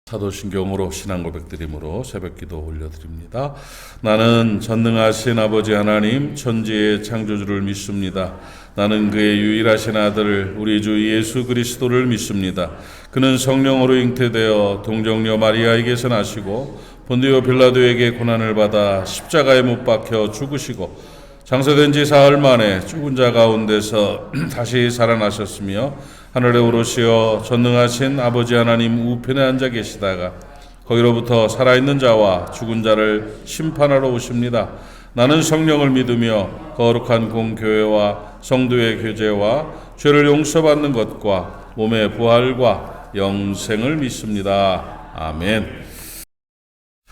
사도신경으로 신앙 고백드림으로 새벽기도 올려드립니다. 나는 전능하신 아버지 하나님 천지의 창조주를 믿습니다. 나는 그의 유일하신 아들 우리 주 예수 그리스도를 믿습니다. 그는 성령으로 잉태되어 동정녀 마리아에게서 나시고 본디오 빌라도에게 고난을 받아 십자가에 못 박혀 죽으시고 장사된 지 사흘 만에 죽은 자 가운데서 다시 살아나셨으며 하늘에 오르시어 전능하신 아버지 하나님 우편에 앉아 계시다가 거기로부터 살아있는 자와 죽은 자를 심판하러 오십니다. 나는 성령을 믿으며 거룩한 공교회와 성도의 교제와 죄를 용서받는 것과 몸의 부활과 영생을 믿습니다. 아멘.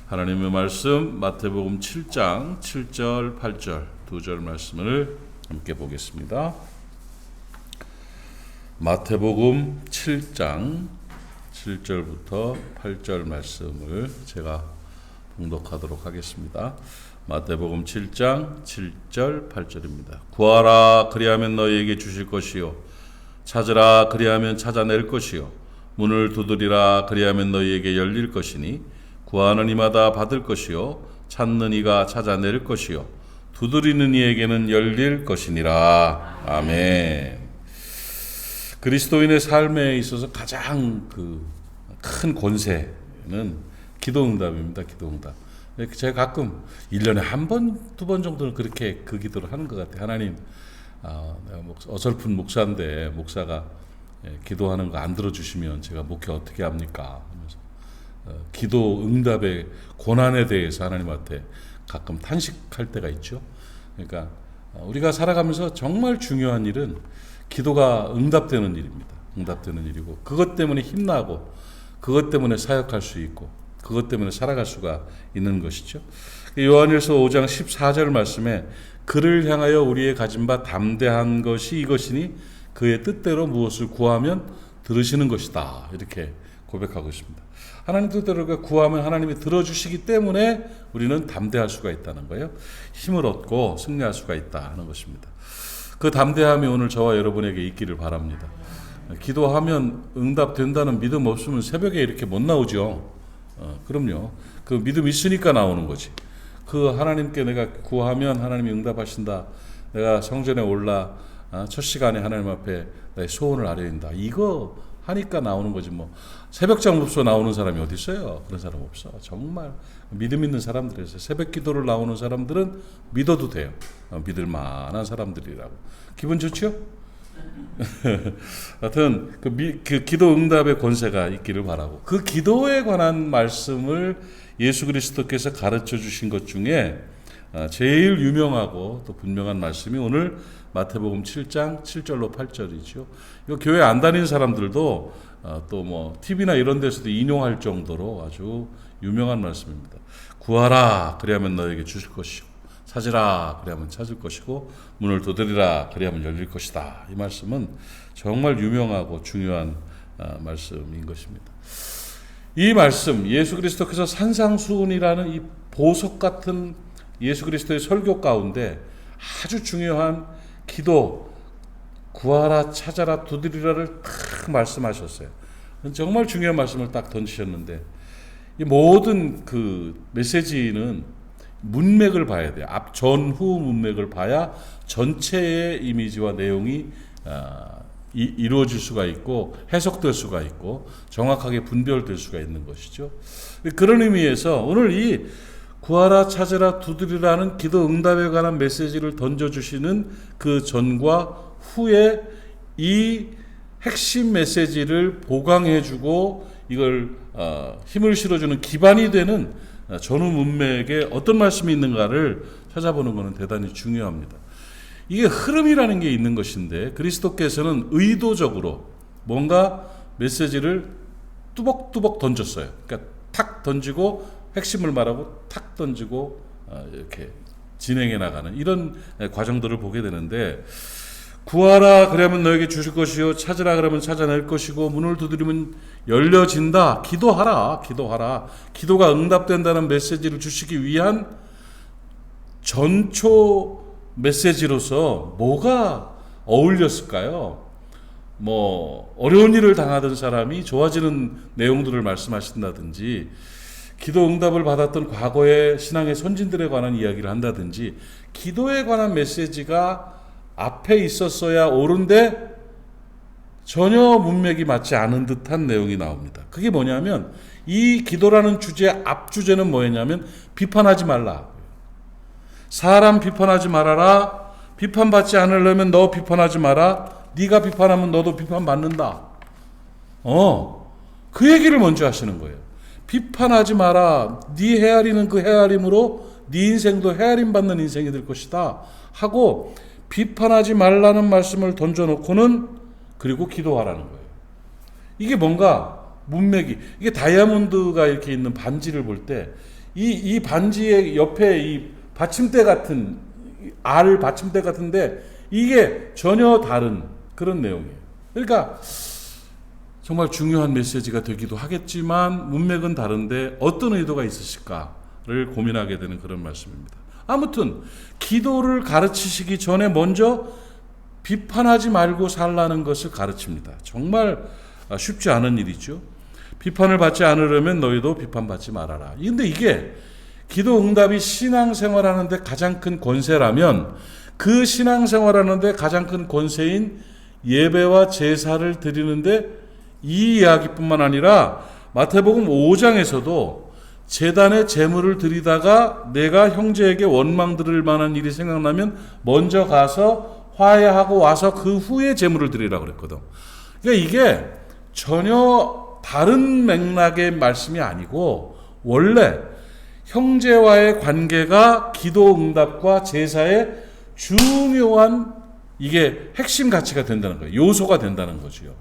하나님의 말씀 마태복음 7장 7절 8절 두 절 말씀을 함께 보겠습니다. 마태복음 7장 7절부터 8절 말씀을 제가 봉독하도록 하겠습니다. 마태복음 7장 7절 8절입니다. 구하라 그리하면 너희에게 주실 것이요 찾으라 그리하면 찾아낼 것이요 문을 두드리라 그리하면 너희에게 열릴 것이니 구하는 이마다 받을 것이요 찾는 이가 찾아낼 것이요 두드리는 이에게는 열릴 것이니라. 아멘. 그리스도인의 삶에 있어서 가장 큰 권세는 기도응답입니다. 기도응답. 제가 가끔 1년에 한 번, 두 번 정도는 그렇게 그 기도를 하는 것 같아요. 하나님, 내가 어설픈 목사인데 목사가 기도하는 거 안 들어주시면 제가 목회 어떻게 합니까? 하면서 기도 응답의 고난에 대해서 하나님한테 가끔 탄식할 때가 있죠. 그러니까 우리가 살아가면서 정말 중요한 일은 기도가 응답되는 일입니다. 응답되는 일이고 그것 때문에 힘나고 그것 때문에 사역할 수 있고 그것 때문에 살아갈 수가 있는 것이죠. 요한일서 5장 14절 말씀에 그를 향하여 우리의 가진 바 담대한 것이 이것이니 그의 뜻대로 무엇을 구하면 들으시는 것이다. 이렇게 고백하고 있습니다. 하나님 뜻대로 구하면 하나님이 들어주시기 때문에 우리는 담대할 수가 있다는 거예요. 힘을 얻고 승리할 수가 있다 하는 것입니다. 그 담대함이 오늘 저와 여러분에게 있기를 바랍니다. 기도하면 응답된다는 믿음 없으면 새벽에 이렇게 못 나오죠. 그럼요. 그 믿음 있으니까 나오는 거지. 그 하나님께 내가 구하면 하나님이 응답하신다. 내가 성전에 올라 첫 시간에 하나님 앞에 나의 소원을 아뢰인다. 이거 하니까 나오는 거지 뭐. 새벽장 흡수 나오는 사람이 어디 있어요? 그런 사람 없어. 정말 믿음 있는 사람들에서 새벽 기도를 나오는 사람들은 믿어도 돼요. 믿을 만한 사람들이라고. 기분 좋죠? 하여튼 그 기도 응답의 권세가 있기를 바라고 그 기도에 관한 말씀을 예수 그리스도께서 가르쳐 주신 것 중에 제일 유명하고 또 분명한 말씀이 오늘 마태복음 7장 7절로 8절이죠. 이거 교회 안 다니는 사람들도 또 뭐 TV나 이런 데서도 인용할 정도로 아주 유명한 말씀입니다. 구하라 그리하면 너에게 주실 것이요 찾으라 그리하면 찾을 것이고 문을 두드리라 그리하면 열릴 것이다. 이 말씀은 정말 유명하고 중요한 말씀인 것입니다. 이 말씀 예수 그리스도께서 산상수훈이라는 이 보석 같은 예수 그리스도의 설교 가운데 아주 중요한 기도 구하라 찾아라 두드리라를 딱 말씀하셨어요. 정말 중요한 말씀을 딱 던지셨는데 이 모든 그 메시지는 문맥을 봐야 돼요. 앞 전후 문맥을 봐야 전체의 이미지와 내용이 이루어질 수가 있고 해석될 수가 있고 정확하게 분별될 수가 있는 것이죠. 그런 의미에서 오늘 이 구하라 찾으라 두드리라는 기도 응답에 관한 메시지를 던져주시는 그 전과 후에 이 핵심 메시지를 보강해주고 이걸 힘을 실어주는 기반이 되는 전후 문맥에 어떤 말씀이 있는가를 찾아보는 것은 대단히 중요합니다. 이게 흐름이라는 게 있는 것인데 그리스도께서는 의도적으로 뭔가 메시지를 뚜벅뚜벅 던졌어요. 그러니까 탁 던지고 핵심을 말하고 탁 던지고 이렇게 진행해 나가는 이런 과정들을 보게 되는데 구하라 그러면 너에게 주실 것이요 찾으라 그러면 찾아낼 것이고 문을 두드리면 열려진다. 기도하라. 기도가 응답된다는 메시지를 주시기 위한 전초 메시지로서 뭐가 어울렸을까요? 뭐 어려운 일을 당하던 사람이 좋아지는 내용들을 말씀하신다든지, 기도 응답을 받았던 과거의 신앙의 선진들에 관한 이야기를 한다든지, 기도에 관한 메시지가 앞에 있었어야 옳은데 전혀 문맥이 맞지 않은 듯한 내용이 나옵니다. 그게 뭐냐면, 이 기도라는 주제 앞 주제는 뭐였냐면 비판하지 말라. 사람 비판하지 말아라. 비판받지 않으려면 너 비판하지 마라. 네가 비판하면 너도 비판받는다. 그 얘기를 먼저 하시는 거예요. 비판하지 마라. 네 헤아리는 그 헤아림으로 네 인생도 헤아림 받는 인생이 될 것이다 하고, 비판하지 말라는 말씀을 던져놓고는 그리고 기도하라는 거예요. 이게 뭔가 문맥이, 이게 다이아몬드가 이렇게 있는 반지를 볼 때 이 반지의 옆에 이 받침대 같은, 알 받침대 같은데 이게 전혀 다른 그런 내용이에요. 그러니까 정말 중요한 메시지가 되기도 하겠지만 문맥은 다른데 어떤 의도가 있으실까를 고민하게 되는 그런 말씀입니다. 아무튼 기도를 가르치시기 전에 먼저 비판하지 말고 살라는 것을 가르칩니다. 정말 쉽지 않은 일이죠. 비판을 받지 않으려면 너희도 비판받지 말아라. 그런데 이게 기도 응답이 신앙생활하는데 가장 큰 권세라면, 그 신앙생활하는데 가장 큰 권세인 예배와 제사를 드리는데 이 이야기뿐만 아니라 마태복음 5장에서도 제단에 제물을 드리다가 내가 형제에게 원망 들을 만한 일이 생각나면 먼저 가서 화해하고 와서 그 후에 제물을 드리라고 그랬거든. 그러니까 이게 전혀 다른 맥락의 말씀이 아니고, 원래 형제와의 관계가 기도 응답과 제사의 중요한, 이게 핵심 가치가 된다는 거예요. 요소가 된다는 거죠.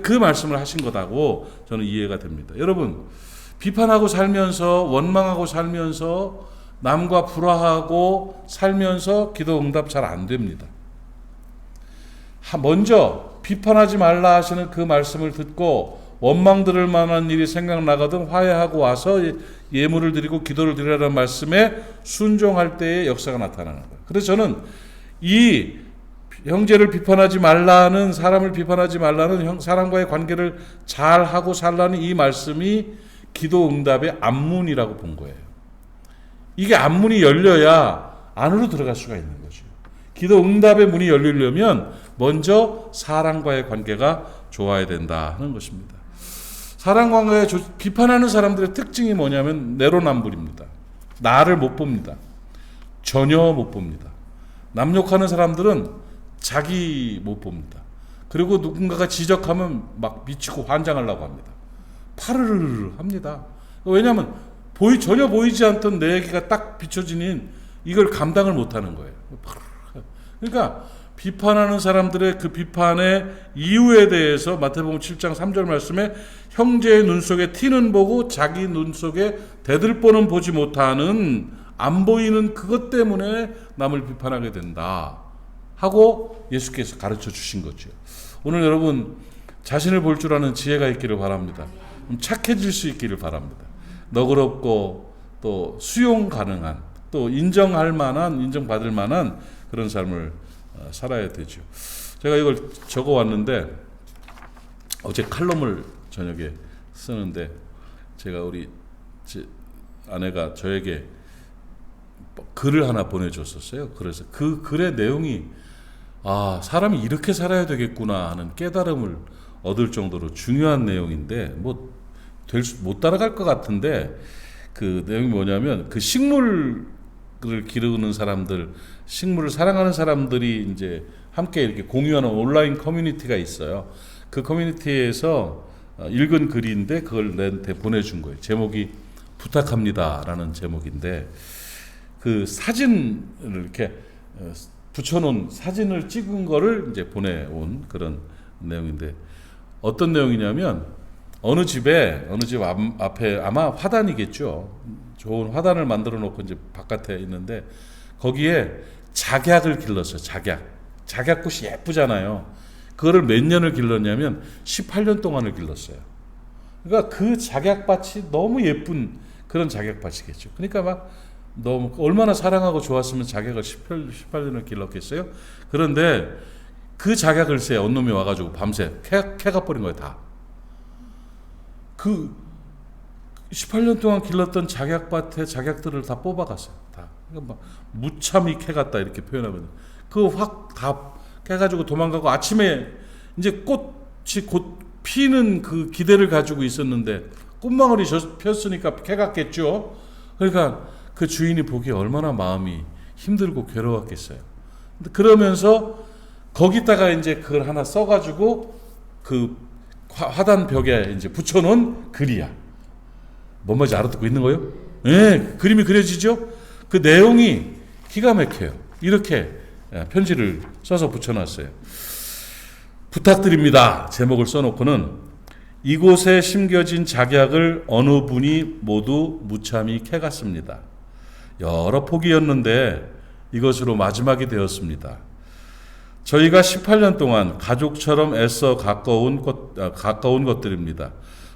그 말씀을 하신 거다고 저는 이해가 됩니다. 여러분, 비판하고 살면서, 원망하고 살면서, 남과 불화하고 살면서 기도 응답 잘 안 됩니다. 먼저 비판하지 말라 하시는 그 말씀을 듣고 원망 들을 만한 일이 생각나거든 화해하고 와서 예물을 드리고 기도를 드리라는 말씀에 순종할 때의 역사가 나타나는 거예요. 그래서 저는 이 형제를 비판하지 말라는, 사람을 비판하지 말라는, 사람과의 관계를 잘하고 살라는 이 말씀이 기도 응답의 앞문이라고 본 거예요. 이게 앞문이 열려야 안으로 들어갈 수가 있는 거죠. 기도 응답의 문이 열리려면 먼저 사람과의 관계가 좋아야 된다 하는 것입니다. 사람과의 비판하는 사람들의 특징이 뭐냐면 내로남불입니다. 나를 못 봅니다. 전혀 못 봅니다. 남 욕하는 사람들은 자기 못 봅니다. 그리고 누군가가 지적하면 막 미치고 환장하려고 합니다. 파르르르 합니다. 왜냐하면 전혀 보이지 않던 내 얘기가 딱 비춰지니 이걸 감당을 못하는 거예요. 그러니까 비판하는 사람들의 그 비판의 이유에 대해서 마태복음 7장 3절 말씀에 형제의 눈 속에 티는 보고 자기 눈 속에 대들보는 보지 못하는, 안 보이는 그것 때문에 남을 비판하게 된다 하고 예수께서 가르쳐 주신 거죠. 오늘 여러분 자신을 볼 줄 아는 지혜가 있기를 바랍니다. 착해질 수 있기를 바랍니다. 너그럽고 또 수용 가능한, 또 인정할 만한, 인정받을 만한 그런 삶을 살아야 되죠. 제가 이걸 적어 왔는데, 어제 칼럼을 저녁에 쓰는데 제가 우리 제 아내가 저에게 글을 하나 보내줬었어요. 그래서 그 글의 내용이 사람이 이렇게 살아야 되겠구나 하는 깨달음을 얻을 정도로 중요한 내용인데 못 따라갈 것 같은데, 그 내용이 뭐냐면, 그 식물을 기르는 사람들, 식물을 사랑하는 사람들이 이제 함께 이렇게 공유하는 온라인 커뮤니티가 있어요. 그 커뮤니티에서 읽은 글인데 그걸 내한테 보내준 거예요. 제목이 부탁합니다라는 제목인데, 그 사진을 이렇게 붙여놓은 사진을 찍은 거를 이제 보내온 그런 내용인데, 어떤 내용이냐면, 어느 집 앞에 아마 화단이겠죠. 좋은 화단을 만들어 놓고 이제 바깥에 있는데, 거기에 작약을 길렀어요. 작약꽃이 예쁘잖아요. 그거를 몇 년을 길렀냐면 18년 동안을 길렀어요. 그러니까 그 작약밭이 너무 예쁜 그런 작약밭이겠죠. 그러니까 막 너무 얼마나 사랑하고 좋았으면 작약을 18년을 길렀겠어요. 그런데 그 작약 글쎄 어느 놈이 와가지고 밤새 캐가 버린 거예요. 다. 그 18년 동안 길렀던 작약밭의 작약들을 다 뽑아갔어요. 다. 그러니까 막 무참히 캐갔다 이렇게 표현하거든요. 그거 확 다 깨가지고 도망가고 아침에 이제 꽃이 곧 피는 그 기대를 가지고 있었는데 꽃망울이 폈으니까 캐갔겠죠. 그러니까 그 주인이 보기에 얼마나 마음이 힘들고 괴로웠겠어요. 그러면서 거기다가 이제 그걸 하나 써가지고 그 화단 벽에 이제 붙여놓은 글이야. 뭔 말인지 알아듣고 있는 거예요? 네, 그림이 그려지죠? 그 내용이 기가 막혀요. 이렇게 편지를 써서 붙여놨어요. 부탁드립니다. 제목을 써놓고는 이곳에 심겨진 작약을 어느 분이 모두 무참히 캐갔습니다. 여러 폭이었는데 이것으로 마지막이 되었습니다. 저희가 18년 동안 가족처럼 애써 가까운 것들입니다.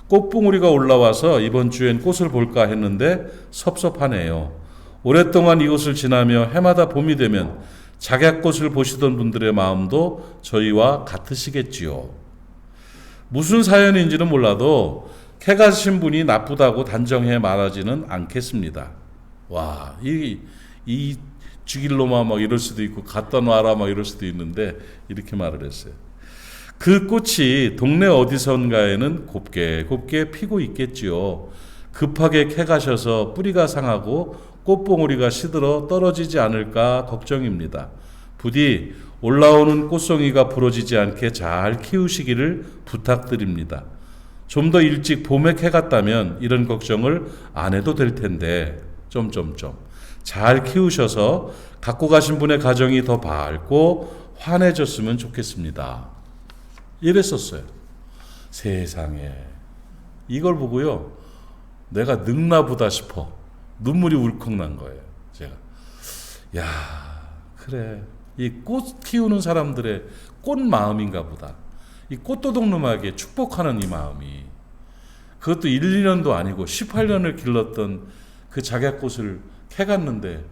꽃봉오리가 올라와서 이번 주엔 꽃을 볼까 했는데 섭섭하네요. 오랫동안 이곳을 지나며 해마다 봄이 되면 작약꽃을 보시던 분들의 마음도 저희와 같으시겠지요. 무슨 사연인지는 몰라도 캐가신 분이 나쁘다고 단정해 말하지는 않겠습니다. 와, 이 죽일로만 막 이럴 수도 있고 갖다 놔라 막 이럴 수도 있는데 이렇게 말을 했어요. 그 꽃이 동네 어디선가에는 곱게 피고 있겠지요. 급하게 캐가셔서 뿌리가 상하고 꽃봉오리가 시들어 떨어지지 않을까 걱정입니다. 부디 올라오는 꽃송이가 부러지지 않게 잘 키우시기를 부탁드립니다. 좀 더 일찍 봄에 캐갔다면 이런 걱정을 안 해도 될 텐데 잘 키우셔서 갖고 가신 분의 가정이 더 밝고 환해졌으면 좋겠습니다. 이랬었어요. 세상에 이걸 보고요 내가 늙나 보다 싶어 눈물이 울컥 난 거예요. 제가 야 그래 이 꽃 키우는 사람들의 꽃 마음인가 보다. 이 꽃도둑놈에게 축복하는 이 마음이 그것도 1, 2년도 아니고 18년을 길렀던 그 작약꽃을 캐갔는데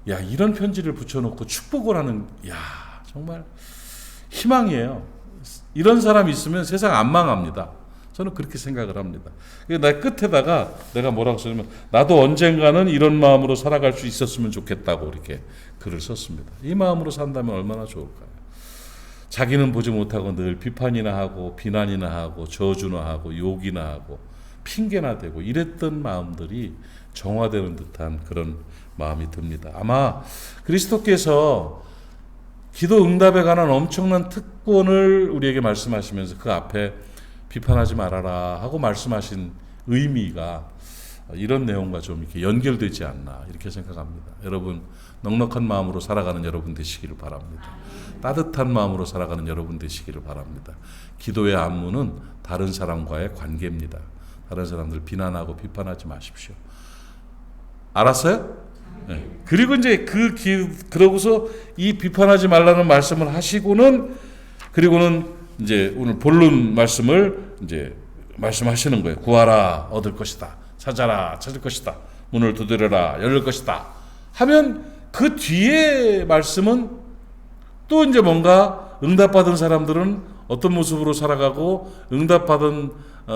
야 이런 편지를 붙여놓고 축복을 하는 야 정말 희망이에요. 이런 사람이 있으면 세상 안 망합니다. 저는 그렇게 생각을 합니다. 나 끝에다가 내가 뭐라고 쓰냐면 나도 언젠가는 이런 마음으로 살아갈 수 있었으면 좋겠다고 이렇게 글을 썼습니다. 이 마음으로 산다면 얼마나 좋을까요? 자기는 보지 못하고 늘 비판이나 하고 비난이나 하고 저주나 하고 욕이나 하고 핑계나 대고 이랬던 마음들이 정화되는 듯한 그런 마음이 듭니다. 아마 그리스도께서 기도 응답에 관한 엄청난 특권을 우리에게 말씀하시면서 그 앞에 비판하지 말아라 하고 말씀하신 의미가 이런 내용과 좀 이렇게 연결되지 않나 이렇게 생각합니다. 여러분 넉넉한 마음으로 살아가는 여러분 되시기를 바랍니다. 따뜻한 마음으로 살아가는 여러분 되시기를 바랍니다. 기도의 안무는 다른 사람과의 관계입니다. 다른 사람들 비난하고 비판하지 마십시오. 알았어요? 네. 그리고 이제 그러고서 이 비판하지 말라는 말씀을 하시고는 그리고는 이제 오늘 본론 말씀을 이제 말씀하시는 거예요. 구하라 얻을 것이다. 찾아라 찾을 것이다. 문을 두드려라 열릴 것이다. 하면 그 뒤에 말씀은 또 이제 뭔가 응답받은 사람들은 어떤 모습으로 살아가고 응답받은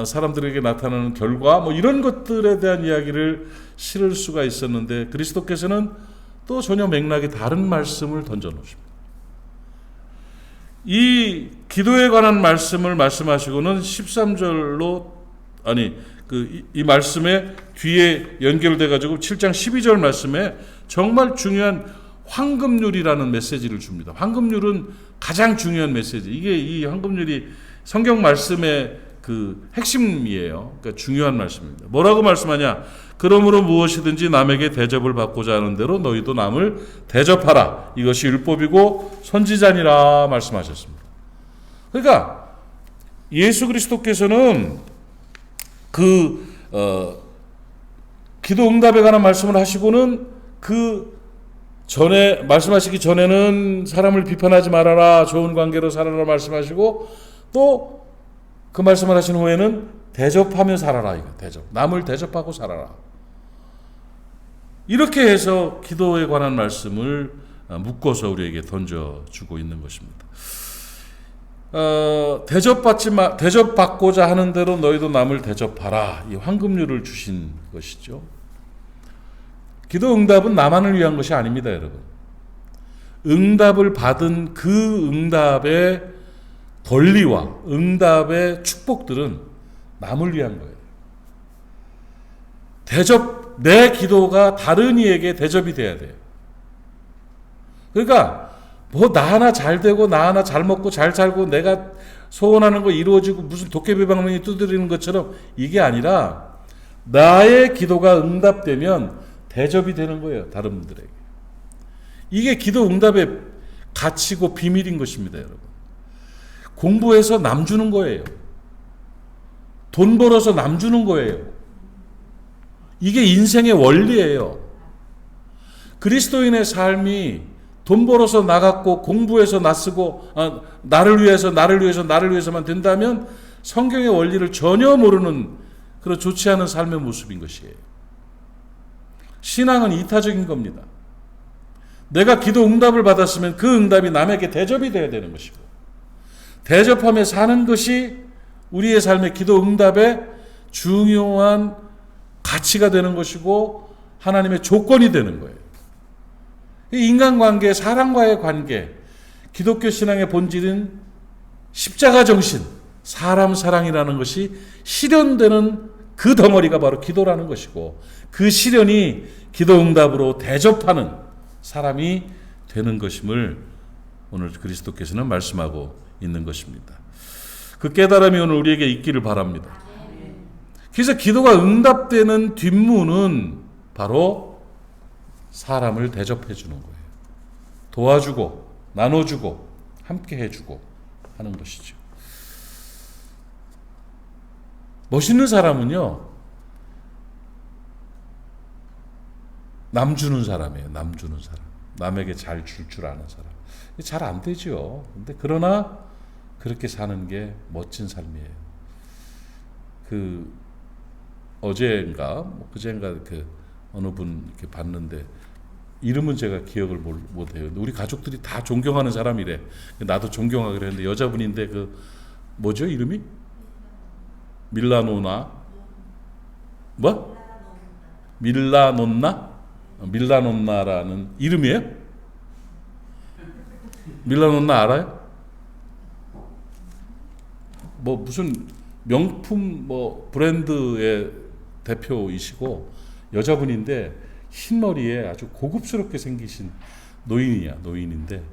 사람들에게 나타나는 결과 뭐 이런 것들에 대한 이야기를 실을 수가 있었는데 그리스도께서는 또 전혀 맥락이 다른 말씀을 던져놓으십니다. 이 기도에 관한 말씀을 말씀하시고는 13절로 이 말씀에 뒤에 연결돼 가지고 7장 12절 말씀에 정말 중요한 황금률이라는 메시지를 줍니다. 황금률은 가장 중요한 메시지. 이게 이 황금률이 성경 말씀의 그 핵심이에요. 그러니까 중요한 말씀입니다. 뭐라고 말씀하냐? 그러므로 무엇이든지 남에게 대접을 받고자 하는 대로 너희도 남을 대접하라. 이것이 율법이고 선지자니라 말씀하셨습니다. 그러니까 예수 그리스도께서는 기도 응답에 관한 말씀을 하시고는 그 전에 말씀하시기 전에는 사람을 비판하지 말아라, 좋은 관계로 살아라 말씀하시고 또 그 말씀을 하신 후에는 대접하며 살아라. 이거 대접. 남을 대접하고 살아라. 이렇게 해서 기도에 관한 말씀을 묶어서 우리에게 던져주고 있는 것입니다. 대접받고자 하는 대로 너희도 남을 대접하라. 이 황금률을 주신 것이죠. 기도 응답은 나만을 위한 것이 아닙니다, 여러분. 응답을 받은 그 응답의 권리와 응답의 축복들은 남을 위한 거예요. 내 기도가 다른 이에게 대접이 돼야 돼요. 그러니까 나 하나 잘 되고 나 하나 잘 먹고 잘 살고 내가 소원하는 거 이루어지고 무슨 도깨비방망이 두드리는 것처럼 이게 아니라 나의 기도가 응답되면 대접이 되는 거예요, 다른 분들에게. 이게 기도 응답의 가치고 비밀인 것입니다, 여러분. 공부해서 남 주는 거예요. 돈 벌어서 남 주는 거예요. 이게 인생의 원리예요. 그리스도인의 삶이 돈 벌어서 나갔고 공부해서 나쓰고 나를 위해서만 된다면 성경의 원리를 전혀 모르는 그런 좋지 않은 삶의 모습인 것이에요. 신앙은 이타적인 겁니다. 내가 기도 응답을 받았으면 그 응답이 남에게 대접이 되어야 되는 것이고, 대접하며 사는 것이 우리의 삶의 기도 응답의 중요한 가치가 되는 것이고 하나님의 조건이 되는 거예요. 인간관계, 사람과의 관계, 기독교 신앙의 본질은 십자가 정신, 사람 사랑이라는 것이 실현되는 그 덩어리가 바로 기도라는 것이고, 그 실현이 기도 응답으로 대접하는 사람이 되는 것임을 오늘 그리스도께서는 말씀하고 있는 것입니다. 그 깨달음이 오늘 우리에게 있기를 바랍니다. 그래서 기도가 응답되는 뒷문은 바로 사람을 대접해 주는 거예요. 도와주고 나눠주고 함께 해주고 하는 것이죠. 멋있는 사람은요, 남 주는 사람이에요. 남 주는 사람. 남에게 잘 줄 줄 아는 사람. 잘 안 되죠. 근데 그러나 그렇게 사는 게 멋진 삶이에요. 어제인가 그제인가 어느 분 이렇게 봤는데 이름은 제가 기억을 못해요. 우리 가족들이 다 존경하는 사람이래. 나도 존경하기로 했는데 여자분인데 뭐죠 이름이? 밀라노나? 뭐? 밀라논나? 밀라논나라는 이름이에요? 밀라논나 알아요? 무슨 명품 브랜드의 대표이시고 여자분인데 흰머리에 아주 고급스럽게 생기신 노인인데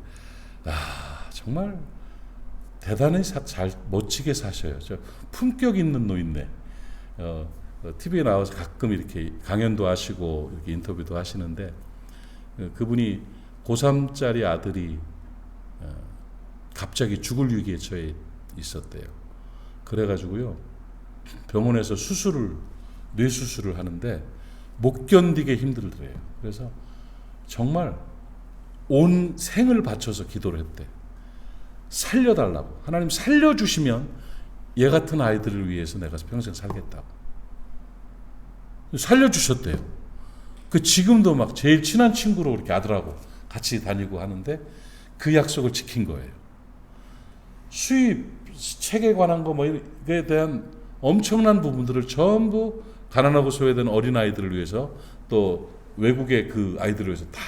정말 대단히 멋지게 사셔요. 품격 있는 노인네. TV에 나와서 가끔 이렇게 강연도 하시고 이렇게 인터뷰도 하시는데 그분이 고3짜리 아들이 갑자기 죽을 위기에 처해 있었대요. 그래가지고요 병원에서 뇌수술을 하는데 못 견디게 힘들더래요. 그래서 정말 온 생을 바쳐서 기도를 했대. 살려달라고. 하나님 살려주시면 얘 같은 아이들을 위해서 내가 평생 살겠다고. 살려주셨대요. 지금도 막 제일 친한 친구로 이렇게 아들하고 같이 다니고 하는데 그 약속을 지킨 거예요. 수입, 책에 관한 거에 대한 엄청난 부분들을 전부 가난하고 소외된 어린아이들을 위해서 또 외국의 그 아이들을 위해서 다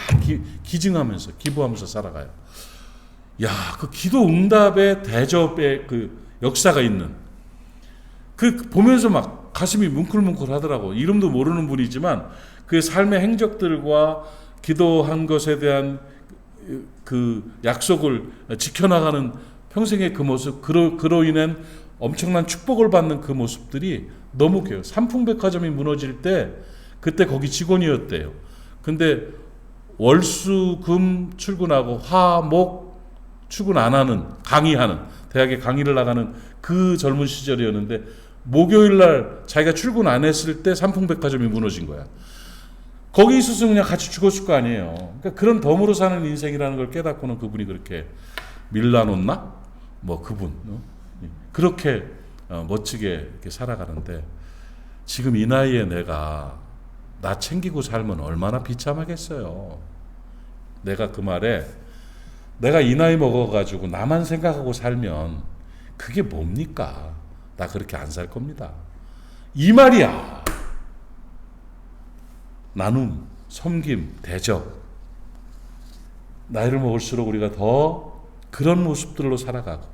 기증하면서 기부하면서 살아가요. 그 기도 응답의 대접의 역사가 있는 보면서 막 가슴이 뭉클뭉클 하더라고. 이름도 모르는 분이지만 그의 삶의 행적들과 기도한 것에 대한 약속을 지켜나가는 평생의 그 모습, 그로 인한 엄청난 축복을 받는 그 모습들이 너무 귀해요. 삼풍백화점이 무너질 때 그때 거기 직원이었대요. 근데 월수금 출근하고 화목 출근 안 하는, 강의하는, 대학에 강의를 나가는 그 젊은 시절이었는데 목요일날 자기가 출근 안 했을 때 삼풍백화점이 무너진 거야. 거기 있었으면 그냥 같이 죽었을 거 아니에요. 그러니까 그런 덤으로 사는 인생이라는 걸 깨닫고는 그분이 그렇게 밀라논나? 그분 그렇게 멋지게 이렇게 살아가는데 지금 이 나이에 나 챙기고 살면 얼마나 비참하겠어요. 내가 그 말에 내가 이 나이 먹어가지고 나만 생각하고 살면 그게 뭡니까? 나 그렇게 안 살 겁니다. 이 말이야. 나눔, 섬김, 대접. 나이를 먹을수록 우리가 더 그런 모습들로 살아가고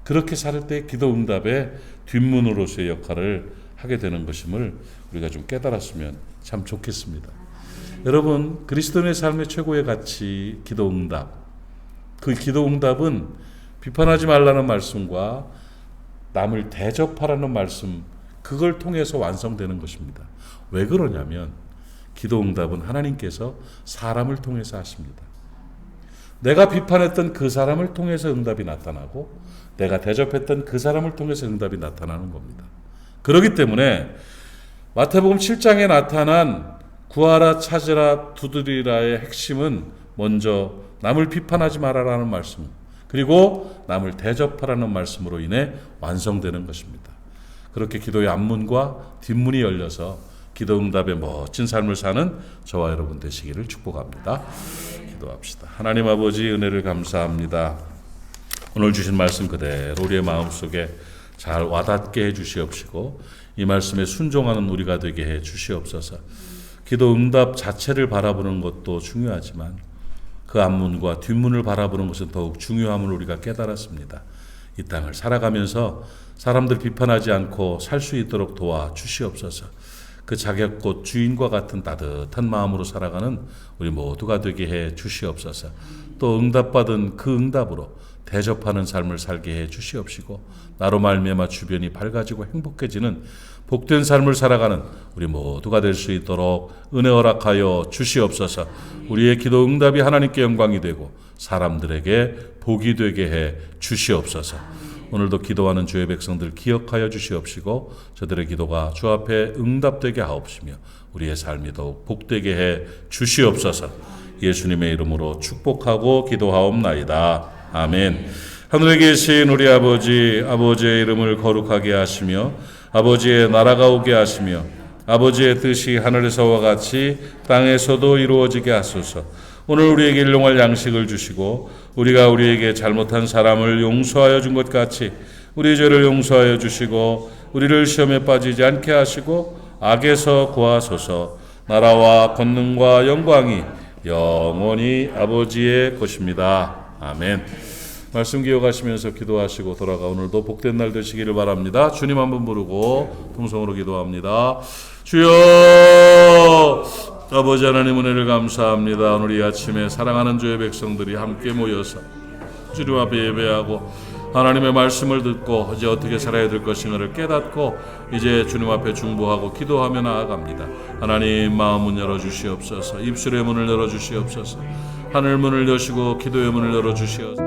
그렇게 살 때 기도 응답의 뒷문으로서의 역할을 하게 되는 것임을 우리가 좀 깨달았으면 참 좋겠습니다. 여러분, 그리스도인의 삶의 최고의 가치 기도 응답. 그 기도 응답은 비판하지 말라는 말씀과 남을 대접하라는 말씀, 그걸 통해서 완성되는 것입니다. 왜 그러냐면 기도 응답은 하나님께서 사람을 통해서 하십니다. 내가 비판했던 그 사람을 통해서 응답이 나타나고 내가 대접했던 그 사람을 통해서 응답이 나타나는 겁니다. 그렇기 때문에 마태복음 7장에 나타난 구하라, 찾으라, 두드리라의 핵심은 먼저 남을 비판하지 말아라는 말씀, 그리고 남을 대접하라는 말씀으로 인해 완성되는 것입니다. 그렇게 기도의 앞문과 뒷문이 열려서 기도 응답의 멋진 삶을 사는 저와 여러분 되시기를 축복합니다. 기도합시다. 하나님 아버지, 은혜를 감사합니다. 오늘 주신 말씀 그대로 우리의 마음속에 잘 와닿게 해 주시옵시고 이 말씀에 순종하는 우리가 되게 해 주시옵소서. 기도 응답 자체를 바라보는 것도 중요하지만 그 앞문과 뒷문을 바라보는 것은 더욱 중요함을 우리가 깨달았습니다. 이 땅을 살아가면서 사람들 비판하지 않고 살 수 있도록 도와 주시옵소서. 그 자격꽃 주인과 같은 따뜻한 마음으로 살아가는 우리 모두가 되게 해 주시옵소서. 또 응답받은 그 응답으로 대접하는 삶을 살게 해 주시옵시고 나로 말미암아 주변이 밝아지고 행복해지는 복된 삶을 살아가는 우리 모두가 될 수 있도록 은혜 허락하여 주시옵소서. 우리의 기도 응답이 하나님께 영광이 되고 사람들에게 복이 되게 해 주시옵소서. 오늘도 기도하는 주의 백성들 기억하여 주시옵시고 저들의 기도가 주 앞에 응답되게 하옵시며 우리의 삶이 더욱 복되게 해 주시옵소서. 예수님의 이름으로 축복하고 기도하옵나이다. 아멘. 하늘에 계신 우리 아버지의 이름을 거룩하게 하시며 아버지의 나라가 오게 하시며 아버지의 뜻이 하늘에서와 같이 땅에서도 이루어지게 하소서. 오늘 우리에게 일용할 양식을 주시고 우리가 우리에게 잘못한 사람을 용서하여 준 것 같이 우리 죄를 용서하여 주시고 우리를 시험에 빠지지 않게 하시고 악에서 구하소서. 나라와 권능과 영광이 영원히 아버지의 것입니다. 아멘. 말씀 기억하시면서 기도하시고 돌아가 오늘도 복된 날 되시기를 바랍니다. 주님 한번 부르고 통성으로 기도합니다. 주여, 아버지 하나님 은혜를 감사합니다. 오늘 이 아침에 사랑하는 주의 백성들이 함께 모여서 주님 앞에 예배하고 하나님의 말씀을 듣고 이제 어떻게 살아야 될 것인가를 깨닫고 이제 주님 앞에 중보하고 기도하며 나아갑니다. 하나님 마음문 열어주시옵소서. 입술의 문을 열어주시옵소서. 하늘 문을 여시고 기도의 문을 열어주시옵소서.